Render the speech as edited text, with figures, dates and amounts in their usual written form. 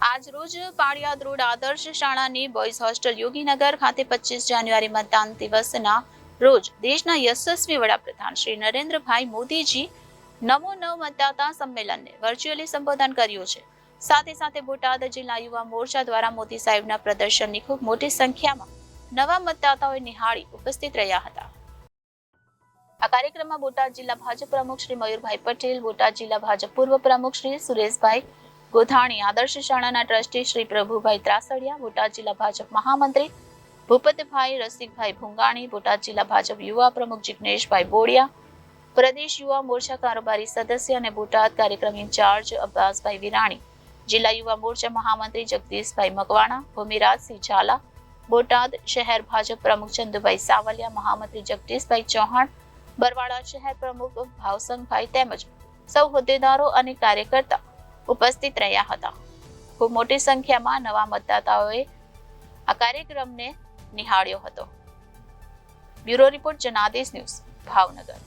આજ રોજ પાળિયાદ રોડ આદર્શ શાળાની બોયઝ હોસ્ટેલ યોગીનગર ખાતે 25 જાન્યુઆરી મતદાન દિવસના રોજ દેશના યશસ્વી વડાપ્રધાન શ્રી નરેન્દ્રભાઈ મોદીજી નમો નવ મતદાતા સંમેલનને વર્ચ્યુઅલી સંબોધન કર્યું છે। સાથે સાથે બોટાદ જિલ્લા યુવા મોરચા દ્વારા મોદી સાહેબના પ્રદર્શનની ખૂબ મોટી સંખ્યામાં નવા મતદાતાઓએ નિહાળી ઉપસ્થિત રહ્યા હતા। આ કાર્યક્રમમાં બોટાદ જિલ્લા ભાજપ પ્રમુખ શ્રી મયુરભાઈ પટેલ, બોટાદ જિલ્લા ભાજપ પૂર્વ પ્રમુખ શ્રી સુરેશભાઈ ગોધાણી, આદર્શ શાળાના ટ્રસ્ટી શ્રી પ્રભુભાઈ ત્રાસડિયા, બોટાદ જિલ્લા ભાજપ મહામંત્રી ભૂપતભાઈ રસિકભાઈ ભુંગાણી, બોટાદ જિલ્લા ભાજપ યુવા પ્રમુખ જિગ્નેશભાઈ બોડિયા, પ્રદેશ યુવા મોરચા કારોબારી સદસ્ય અને બોટાદ કાર્યક્રમ ઇન્ચાર્જ અબ્બાસભાઈ વિરાણી, જિલ્લા યુવા મોરચા મહામંત્રી જગદીશભાઈ મકવાણા, ભૂમિરાજસિંહ ઝાલા, બોટાદ શહેર ભાજપ પ્રમુખ ચંદુભાઈ સાવલિયા, મહામંત્રી જગદીશભાઈ ચૌહાણ, બરવાડા શહેર પ્રમુખ ભાવસંગભાઈ તેમજ સૌ હોદ્દેદારો અને કાર્યકર્તા ઉપસ્થિત રહ્યા હતા। ખૂબ મોટી સંખ્યામાં નવા મતદાતાઓએ આ કાર્યક્રમને નિહાળ્યો હતો। Bureau report Janadesh news, Bhavnagar.